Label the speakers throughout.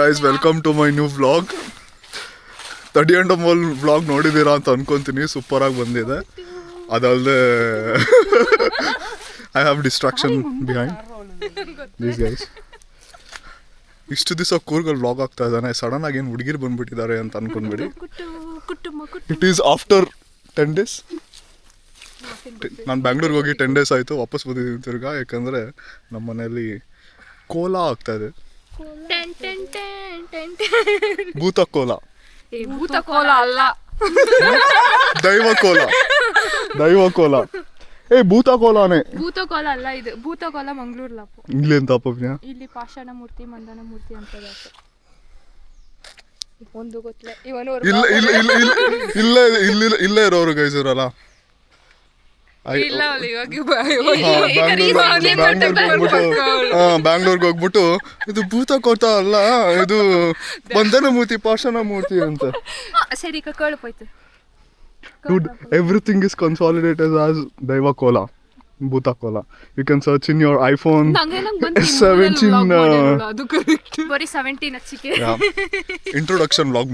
Speaker 1: guys, welcome to my new vlog. ತಡಿ and mole vlog ನೋಡಿದ್ದೀರಾ ಅಂತ ಅನ್ಕೊಂತೀನಿ. ಸೂಪರ್ ಆಗಿ ಬಂದಿದೆ. ಅದಲ್ಲದೆ I have distraction behind these guys. ಇಷ್ಟು ದಿವಸ ಕೂರ್ಗಲ್ಲಿ ವ್ಲಾಗ್ ಆಗ್ತಾ ಇದ್ದಾನೆ, ಸಡನ್ ಆಗಿ ಏನು ಹುಡುಗಿರು ಬಂದ್ಬಿಟ್ಟಿದ್ದಾರೆ ಅಂತ ಅನ್ಕೊಂಡ್ಬಿಡಿ. It is after 10 days. ನಾನು ಬ್ಯಾಂಗ್ಳೂರ್ಗೆ ಹೋಗಿ 10 days ಆಯಿತು, ವಾಪಸ್ ಬಂದಿದ್ದೀನಿ ತಿರ್ಗಾ. ಯಾಕಂದರೆ ನಮ್ಮ ಮನೆಯಲ್ಲಿ ಕೋಲಾ ಆಗ್ತಾ ಇದೆ. ಭೂತ ಕೋಲ,
Speaker 2: ಭೂತ ಕೋಲ ಅಲ್ಲ,
Speaker 1: ದೈವ ಕೋಲ. ದೈವ ಕೋಲ ಭೂತ ಕೋಲಾನೇ.
Speaker 2: ಭೂತ ಕೋಲ ಅಲ್ಲ, ಇದು ಭೂತ ಕೋಲ ಮಂಗಳೂರು.
Speaker 1: ಇಲ್ಲಿ ಎಂತ ಅಪ್ಪವ್ಯ?
Speaker 2: ಇಲ್ಲಿ ಪಾಷಾಣ ಮೂರ್ತಿ, ಮಂದನ ಮೂರ್ತಿ ಅಂತ ಒಂದು ಗೊತ್ತಿಲ್ಲ. ಇವನು
Speaker 1: ಇಲ್ಲೇ ಇರೋರು ಗೈಸ್ ಇರಲ್ಲ. ಬ್ಯಾಂಗ್ಳೂರ್ಗೆ ಹೋಗ್ಬಿಟ್ಟು ಇದು ಭೂತ ಕೋಟ ಅಲ್ಲ, ಇದು ಬಂಧನ ಮೂರ್ತಿ, ಪಾಷಾಣ ಮೂರ್ತಿ ಅಂತ.
Speaker 2: ಸರಿ ಕಳ್ಪೋಯ್ತು.
Speaker 1: Everything is consolidated as Daiva Kola, Bhuta Kola. You can search in your iPhone 17.
Speaker 2: ಬರೀ 17 ಹಚ್ಚಿಕೆ.
Speaker 1: ಇಂಟ್ರೊಡಕ್ಷನ್ ವ್ಲಾಗ್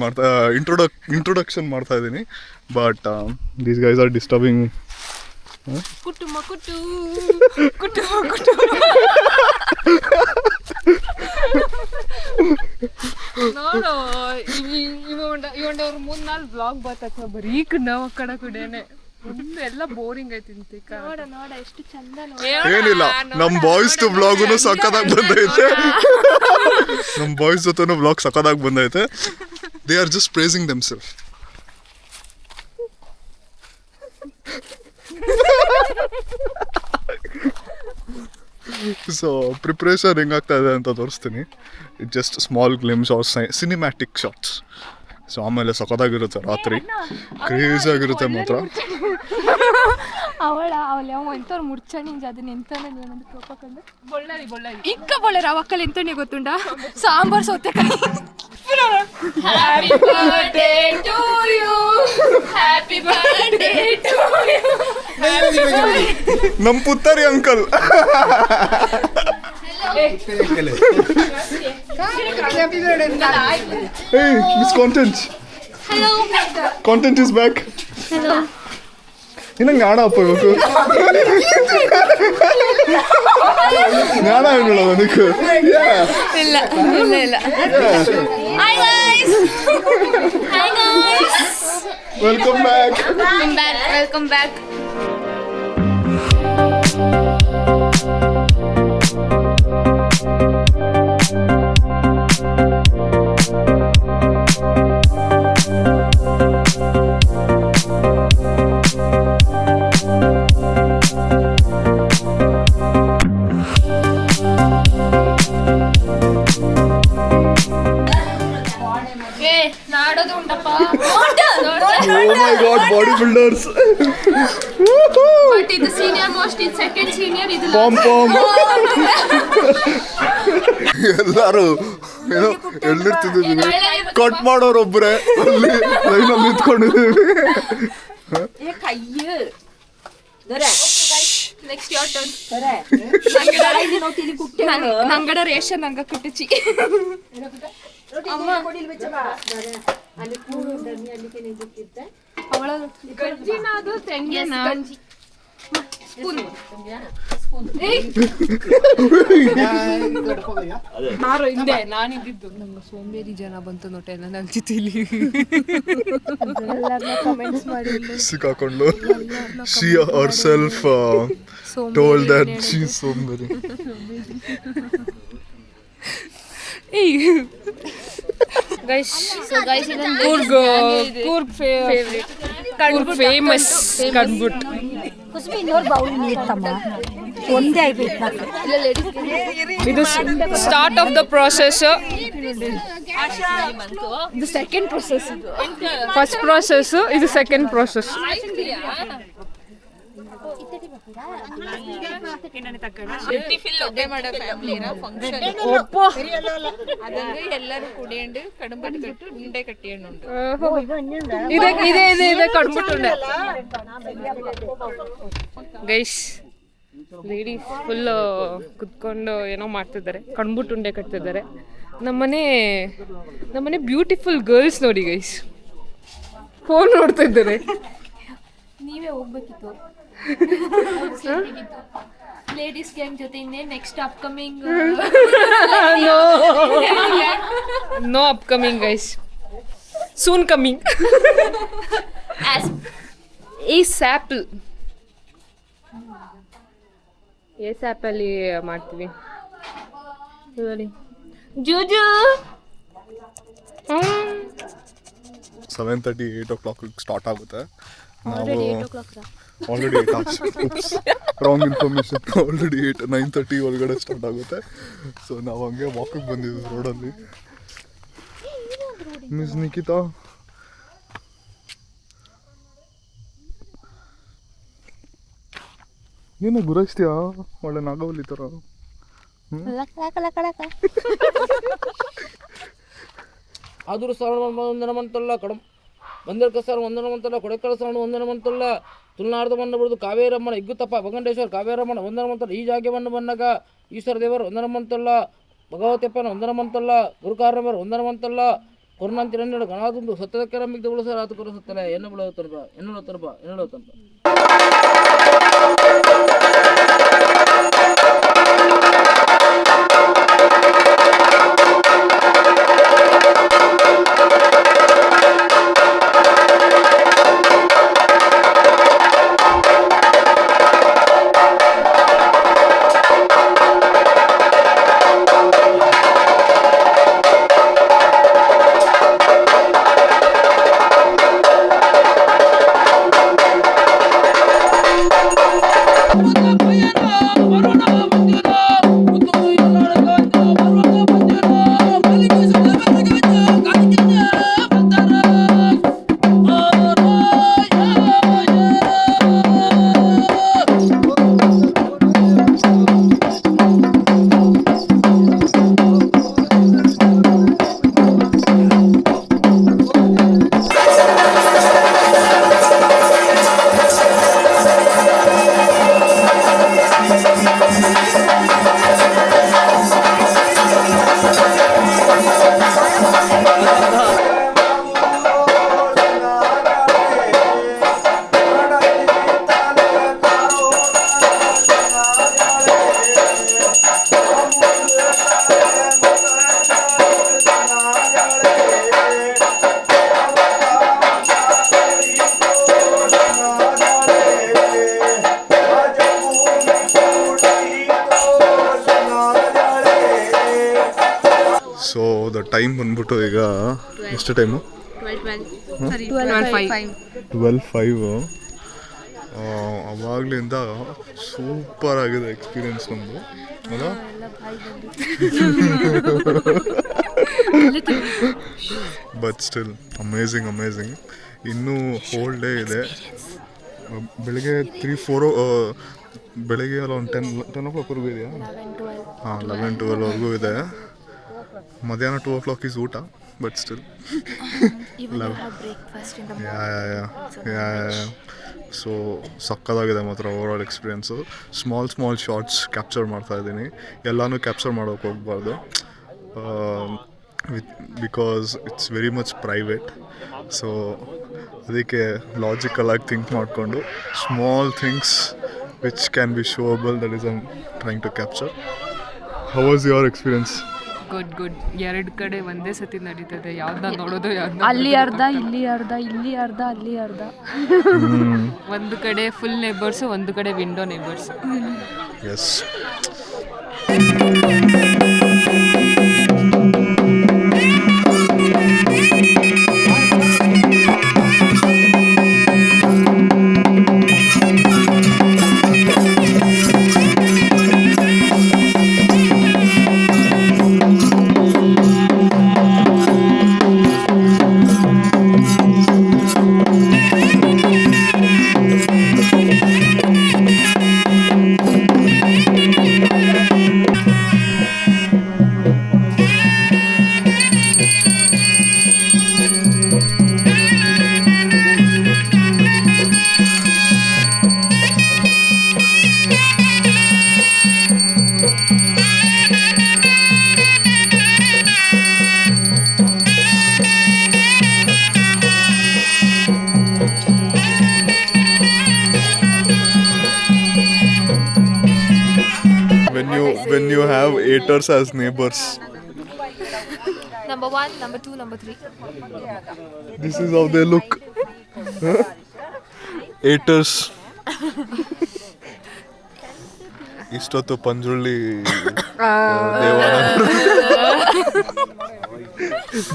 Speaker 1: ಇಂಟ್ರೊಡಕ್ಷನ್ ಮಾಡ್ತಾ ಇದ್ದೀನಿ. But these guys are disturbing.
Speaker 2: ಕುಟುಂಬ ನೋಡು, ಇವಂಡವ್ರು 3-4 ಬ್ಲಾಗ್ ಬರ್ತಕ್ಕ, ಬರೀ ನಾವು ಕಡ ಕುಡೇನೆ ಎಲ್ಲ ಬೋರಿಂಗ್ ಐತಿ. ನೋಡ ಎಷ್ಟು ಚಂದ.
Speaker 1: ಏನಿಲ್ಲ, ನಮ್ ಬಾಯ್ಸ್ ಬ್ಲಾಗುನು ಸಕ್ಕದಾಗಿ ಬಂದೈತೆ. ನಮ್ ಬಾಯ್ಸ್ ಜೊತೆನೂ ಬ್ಲಾಗ್ ಸಕ್ಕದಾಗಿ ಬಂದೈತೆ. They are just praising themselves. So preparation ಹೆಂಗಾಗ್ತಾ ಇದೆ ಅಂತ ತೋರಿಸ್ತೀನಿ. Just small glimpse or cinematic shorts. So ಆಮೇಲೆ ಸಖತ್ತಾಗಿರುತ್ತೆ, ರಾತ್ರಿ ಕ್ರೇಜಿ ಆಗಿರುತ್ತೆ ಮಾತ್ರ.
Speaker 2: ಅವಳ ಎಂತವ್ರು ಮುಡ್ಚಣಿಂಜ ಅದನ್ನ ಎಂತಂದ್ರೆ ಇಕ್ಕ ಬಳ್ಳಾರಿ ಅವಕ್ಕಲ್ಲಿ ಎಂತನೇ ಗೊತ್ತುಂಡ, ಸಾಂಬಾರ್ ಸೌತೆಕಾಯಿ. Happy birthday to you, happy birthday to you.
Speaker 1: ನಮ್ Puthari uncle. Hey, Miss Content.
Speaker 2: Hello.
Speaker 1: Content is back.
Speaker 2: Hello.
Speaker 1: ಇನ್ನಂಗೆ ಆಡ ಹಾಕೋಬೇಕು. ಜ್ಞಾನ ಹೇಳೋಣ ನನಗೆ.
Speaker 2: ಇಲ್ಲ. Hi guys.
Speaker 1: Welcome back.
Speaker 2: Welcome back. ನಾಡೋದು ಉಂಟಪ್ಪ.
Speaker 1: Oh my god, bodybuilders.
Speaker 2: But ಇದು senior most, ಇದು second senior, ಇದು
Speaker 1: ಪಾಮ್. ಎಲ್ಲಾರು ಏನೋ ಎಲ್ಲಿರ್ತಿದ್ದೀವಿ, ಕಟ್ ಮಾಡೋರು ಒಬ್ರೆ ಅಲ್ಲಿ ಲೈನಲ್ಲಿ ನಿಂತ್ಕೊಂಡಿದ್ದೀವಿ.
Speaker 2: Next your turn. ನಂಗಡ ರೇಷನ್ ಹಂಗ ಕುಟ್ಟಿಚಿ. ಗಂಜಿನಾದು ತೆಂಗಿನ ನಾರು ಹಿಂದೆ ನಾನಿದ್ದು ನಮ್ಮ ಸೋಂಬೇರಿ ಜನ ಬಂತು ನೋಟ ಎಲ್ಲ ನಂಚಿತಿಲಿ. ಎಲ್ಲರನ್ನ ಕಮೆಂಟ್ಸ್ ಮಾಡಿ
Speaker 1: ಸಿಕ್ಕಾಕೊಂಡು she herself told that she is ಸೋಂಬೇರಿ.
Speaker 2: Guys, so guys, Kurg favorite, Kurg famous Kanbut.
Speaker 3: ಕುಸ್ಮಿ ಇನ್ನೊಂದು ಬೌಲ್ ನೀರ್ತಮ್ಮ, ಒಂದೇ ಆಗ್ಬೇಕು.
Speaker 2: ಇದು start of the process. The second process. First process, ಇದು second process.
Speaker 4: ಎಲ್ಲರೂ ಕುಡಿಯಂಡು ಕಡುಂಬಟ್ಟು ಕಟ್ಟು ಉಂಡೆ ಕಟ್ಟಿಯಣ್ಣುಂಡು
Speaker 2: ಇದೆ ಕಡುಂಬಟ್ಟು ಗೈಸ್. ಲೇಡೀಸ್ ಫುಲ್ ಕುತ್ಕೊಂಡು ಏನೋ ಮಾಡ್ತಿದ್ದಾರೆ, ಕಣ್ಬಿಟ್ಟು ಉಂಡೆ ಕಟ್ತಿದ್ದಾರೆ. ನಮ್ಮನೆ ಬ್ಯೂಟಿಫುಲ್ ಗರ್ಲ್ಸ್ ನೋಡಿ ಗೈಸ್ ಫೋನ್ ನೋಡ್ತಾ ಇದ್ದಾರೆ.
Speaker 5: ನೀವೇ ಹೋಗ್ಬೇಕಿತ್ತು ಲೇಡೀಸ್ ಗ್ಯಾಂಗ್ ಜೊತೆ ಇನ್ನೇ next upcoming
Speaker 2: no upcoming guys, soon coming. ಈ ಸ್ಯಾಪಲ್ ಸ್ಯಾಪಲ್ಲಿ ಮಾಡ್ತೀವಿ ನೋಡಿ. ಜೂಜು
Speaker 1: 7:30 8 o'clock ಸ್ಟಾರ್ಟ್ ಆಗುತ್ತೆ. Already 8 hours. Wrong information. Already 9:30 ಒಳಗಡೆ ಸ್ಟಾರ್ಟ್ ಆಗುತ್ತೆ. ಸೊ ನಾವು ಹಂಗೆ ವಾಕಿಗೆ ಬಂದಿದ್ವಿ ರೋಡಲ್ಲಿ. ಮಿಸ್ ನಿಖಿತಾ ನೀನು ಗುರಾಯಿಸ್ತೀಯಾ ಒಳ್ಳೆ ನಾಗವಲ್ಲಿ ಥರ.
Speaker 6: ಆದೂರು ಶ್ರವಣ ವಂದನಮಂತಲ್ಲ ಕಡಂ ಬಂದರ್ಕ ಸರ್ ವಂದನಮಂತಲ್ಲ ಕೊಡೆಕಳ ಶ್ರವಣ ವಂದನಮಂತಲ್ಲ ತುಳುನಾಡದವನ್ನು ಬರೆದು ಕಾವೇರಮ್ಮನ ಇಗ್ಗುತ್ತಪ್ಪ ಭಗಂಡೇಶ್ವರ ಕಾವೇರಮ್ಮನ ವಂದನಮಂತಲ್ಲ ಈ ಜಾಗ್ಯವನ್ನು ಬಂದಾಗ ಈಶ್ವರ ದೇವರ ವಂದನಮಂತಲ್ಲ ಭಗವತಿಯಪ್ಪನ ವಂದನಮಂತಲ್ಲ ಗುರುಕಾರಮರ ವಂದನಮಂತಲ್ಲ ಕೊರ್ನಂತಿರನ್ನೆರಡು ಗಣಾದುಂದು ಸತ್ತದಕ್ಕೆ ನಂಬಿಕೆ ಸರ್ ಆತು ಕೊರ ಸತ್ತಲ್ಲ ಎನ್ನ ಬಿಡೋತರ್ಬ ಎನ್ನೋತರ್ಬ
Speaker 1: ಸೊ ದ ಟೈಮ್ ಬಂದ್ಬಿಟ್ಟು ಈಗ ಎಷ್ಟು ಟೈಮು? 12:05. ಅವಾಗಲಿಂದ ಸೂಪರ್ ಆಗಿದೆ ಎಕ್ಸ್ಪೀರಿಯನ್ಸ್ ನಮ್ಮದು ಅಲ್ಲ. But still amazing. ಇನ್ನೂ ಹೋಲ್ ಡೇ ಇದೆ. ಬೆಳಿಗ್ಗೆ 3-4 ಬೆಳಿಗ್ಗೆ ಎಲ್ಲ ಒಂದು 10 o'clockವರೆಗೂ ಇದೆಯಾ? ಹಾಂ 11-12ವರೆಗೂ ಇದೆ. ಮಧ್ಯಾಹ್ನ 2 o'clock ಈಸ್ ಊಟ. ಬಟ್ ಸ್ಟಿಲ್ ಸೊ ಸಕ್ಕದಾಗಿದೆ ಮಾತ್ರ overall experience. Small shorts capture ಮಾಡ್ತಾಯಿದ್ದೀನಿ. ಎಲ್ಲನೂ ಕ್ಯಾಪ್ಚರ್ ಮಾಡೋಕ್ಕೆ ಹೋಗ್ಬಾರ್ದು because it's very much private. So ಅದಕ್ಕೆ ಲಾಜಿಕಲಾಗಿ ಥಿಂಕ್ ಮಾಡಿಕೊಂಡು small things which can be showable, that is I am trying to capture. How was your experience?
Speaker 2: Good. ಎರಡು ಕಡೆ ಒಂದೇ ಸತಿ ನಡೀತದೆ. ಯಾವ್ದನ್ನ ನೋಡೋದು ಯಾವ್ದನ್ನ
Speaker 3: ಅಲ್ಲಿ ಅರ್ಧ ಇಲ್ಲಿ ಅರ್ಧ ಅಲ್ಲಿ ಅರ್ಧ.
Speaker 2: ಒಂದು ಕಡೆ ಫುಲ್ ನೇಬರ್ಸು, ಒಂದು ಕಡೆ window neighbours.
Speaker 1: Yes. when you have haters as neighbors.
Speaker 5: Number 1, number 2, number 3.
Speaker 1: This is how they look. Haters. ಇಷ್ಟೊತ್ತು ಪಂಜುಳ್ಳಿ ದೇವಾರ.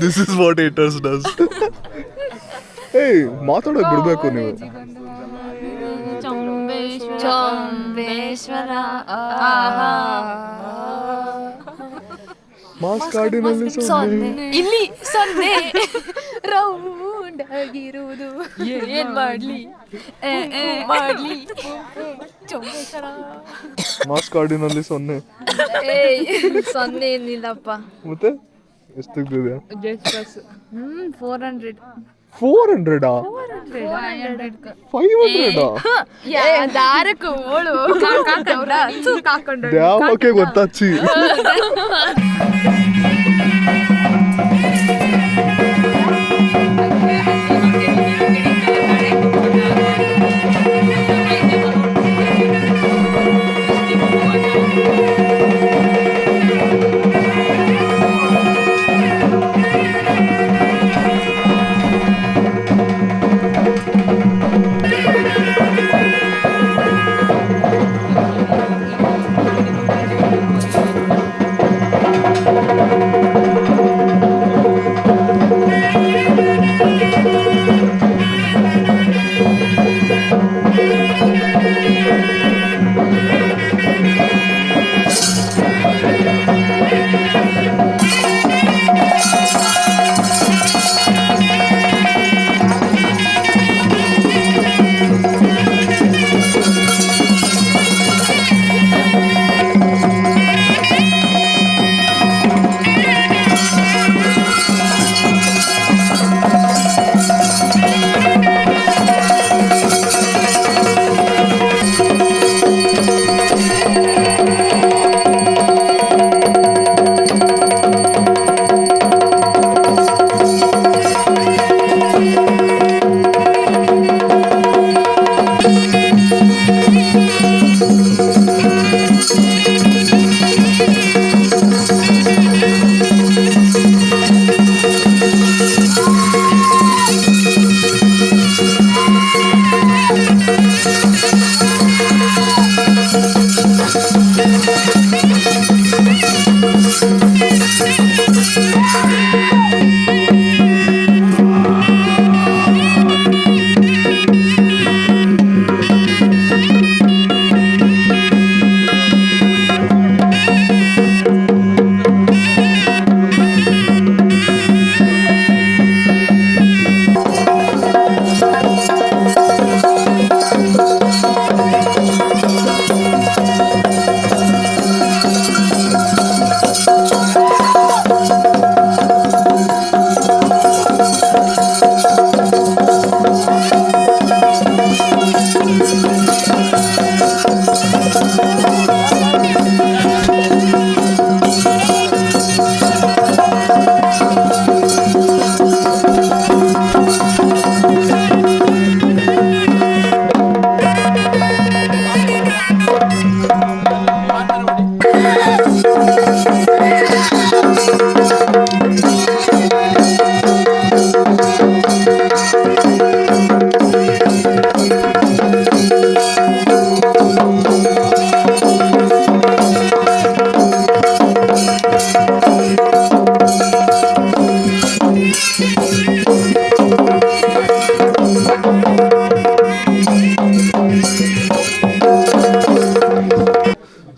Speaker 1: This is what haters does. ಮಾತಾಡೋಕೆ ಬಿಡಬೇಕು ನೀವು.
Speaker 5: ಚೊಂಬೇಶ್ವರ
Speaker 1: ಮಾಸ್ ಕಾಡಿನಲ್ಲಿ
Speaker 5: ಸೊನ್ನೆ ಇಲ್ಲಿ ಸೊನ್ನೆ ರೌಂಡ್ ಆಗಿರುವುದು ಏನ್ ಮಾಡ್ಲಿ ಮಾಡ್ಲಿ ಚೊಂಬೇಶ್ವರ
Speaker 1: ಮಾಸ್ ಕಾಡಿನಲ್ಲಿ 0.
Speaker 5: ಸೊನ್ನೆ ಏನಿಲ್ಲಪ್ಪ.
Speaker 1: ಮತ್ತೆ ಎಷ್ಟು ತೆಗ್ದಿದೆ?
Speaker 2: Just bus
Speaker 5: 400.
Speaker 1: 400 500
Speaker 5: ದಾರಕ್ಕೆ ಓಳು ಕಾಕೊಂಡು
Speaker 1: ಯಾವಕ್ಕೆ ಗೊತ್ತಾಚಿ.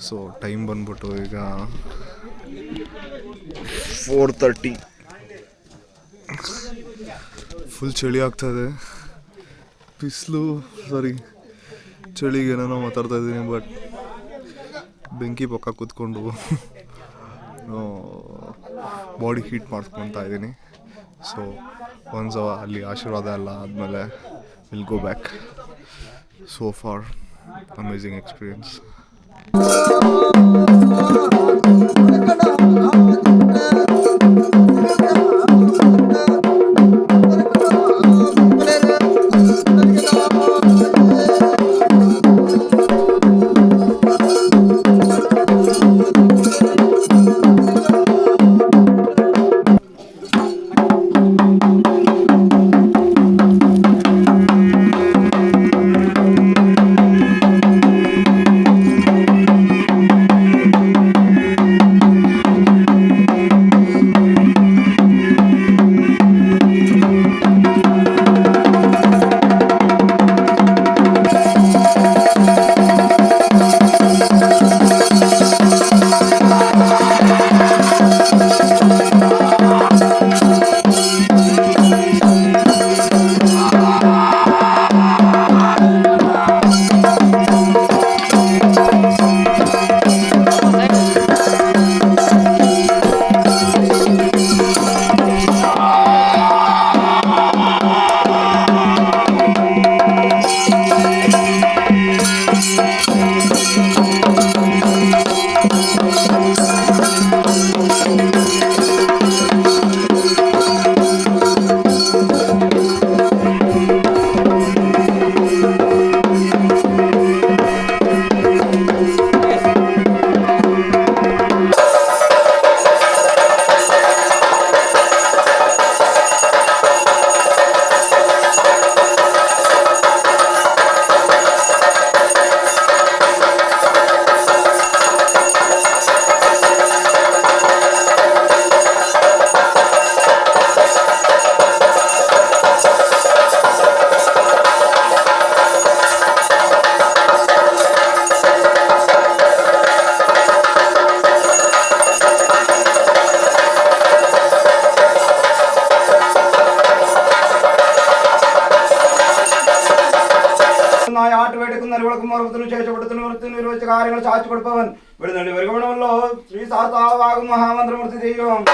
Speaker 1: ಸೊ ಟೈಮ್ ಬಂದ್ಬಿಟ್ಟು ಈಗ 4:30. ಫುಲ್ ಚಳಿ ಆಗ್ತಾಯಿದೆ. ಬಿಸಿಲು ಚಳಿಗೆ ಏನೋ ಮಾತಾಡ್ತಾ ಇದ್ದೀನಿ, ಬಟ್ ಬೆಂಕಿ ಪಕ್ಕ ಕೂತ್ಕೊಂಡು ಬಾಡಿ ಹೀಟ್ ಮಾಡ್ಕೊತಾ ಇದ್ದೀನಿ. ಸೊ ಒನ್ಸ್ ಅಲ್ಲಿ ಆಶೀರ್ವಾದ ಎಲ್ಲ ಆದಮೇಲೆ will go back. So for amazing experience.
Speaker 7: നന്നായി ആട്ടുവേട്ടക്കും നൽവിളക്കും മറുപത്തിനും ശേഷപ്പെടുത്തിനും വൃത്തിനും നിർവഹിച്ച കാര്യങ്ങൾ സാധിച്ചു കൊടുപ്പവൻ വിടുന്നുണ്ട് വരുകണമല്ലോ ശ്രീ സാത്താവാകും മഹാമന്ത്രമൂർത്തി ദൈവം.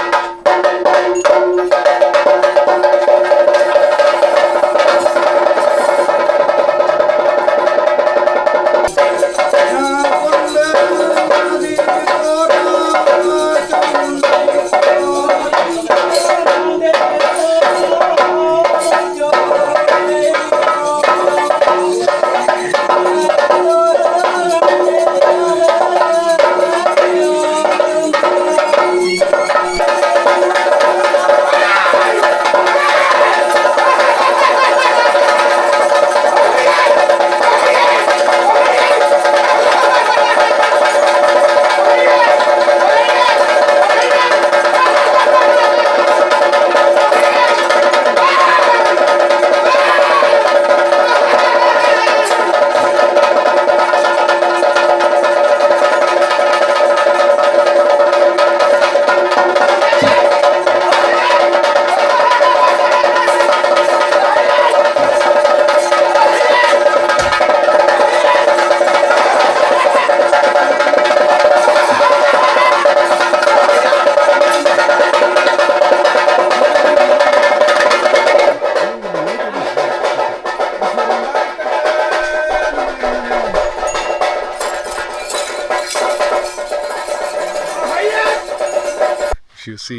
Speaker 1: ಯು ಸಿ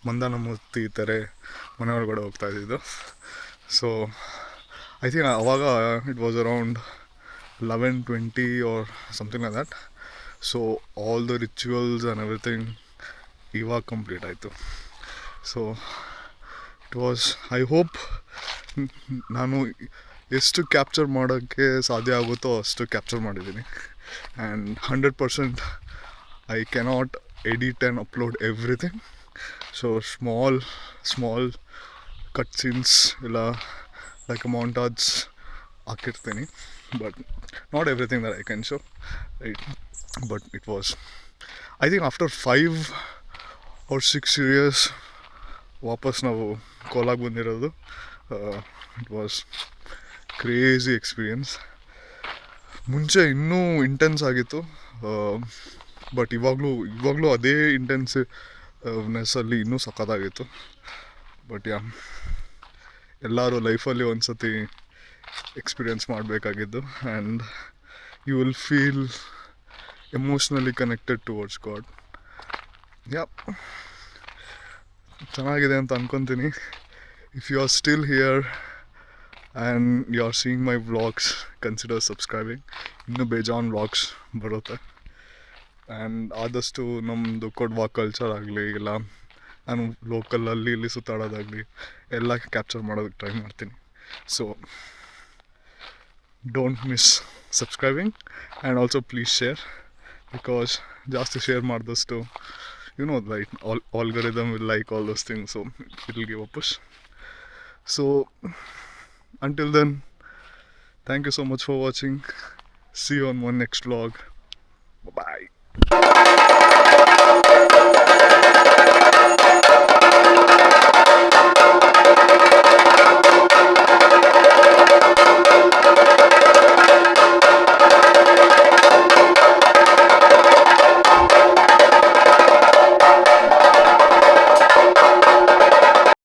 Speaker 1: ಮಂದಾನಮೂರ್ತಿ ಥರ ಮನೆ ಒಳಗಡೆ ಹೋಗ್ತಾ ಇದ್ದಿದ್ದು. ಸೊ ಐ ಥಿಂಕ್ ಅವಾಗ it was around 11:20 or something like that. So all the rituals and everything ಇವಾಗ ಕಂಪ್ಲೀಟ್ ಆಯಿತು. So it was, I hope ನಾನು ಎಷ್ಟು ಕ್ಯಾಪ್ಚರ್ ಮಾಡೋಕ್ಕೆ ಸಾಧ್ಯ ಆಗುತ್ತೋ ಅಷ್ಟು ಕ್ಯಾಪ್ಚರ್ ಮಾಡಿದ್ದೀನಿ. And 100% I cannot edit and upload everything. So small cutscenes ಇಲ್ಲ like a montage ಹಾಕಿರ್ತೀನಿ, but not everything that I can show, right? But it was, I think after 5 or 6 years ವಾಪಸ್ ನಾವು ಕೋಲಾಗೆ ಬಂದಿರೋದು. It was crazy experience. ಮುಂಚೆ ಇನ್ನೂ intense ಆಗಿತ್ತು, but ಇವಾಗಲೂ ಅದೇ ಇಂಟೆನ್ಸಿವ್ನೆಸ್ಸಲ್ಲಿ ಇನ್ನೂ ಸಖತ್ತಾಗಿತ್ತು. ಬಟ್ ಎಲ್ಲರೂ ಲೈಫಲ್ಲಿ ಒಂದು ಸತಿ ಎಕ್ಸ್ಪೀರಿಯನ್ಸ್ ಮಾಡಬೇಕಾಗಿದ್ದು. And you will feel emotionally connected towards God. ಚೆನ್ನಾಗಿದೆ ಅಂತ ಅಂದ್ಕೊತೀನಿ. If you are still here and you are seeing my vlogs, consider subscribing. ಇನ್ನೂ ಬೇಜಾನ್ ವ್ಲಾಗ್ಸ್ ಬರುತ್ತೆ. ಆ್ಯಂಡ್ ಆದಷ್ಟು ನಮ್ಮದು ಕೊಡ್ವಾ ಕಲ್ಚರ್ ಆಗಲಿ, ಇಲ್ಲ ನಾನು ಲೋಕಲಲ್ಲಿ ಇಲ್ಲಿ ಸುತ್ತಾಡೋದಾಗಲಿ ಎಲ್ಲ ಕ್ಯಾಪ್ಚರ್ ಮಾಡೋದಕ್ಕೆ ಟ್ರೈ ಮಾಡ್ತೀನಿ. So don't miss subscribing and also please share, because ಜಾಸ್ತಿ ಶೇರ್ ಮಾಡಿದಷ್ಟು right, algorithm will like all those things, so it will give a push. So until then, thank you so much for watching. See you on my next vlog. Bye bye.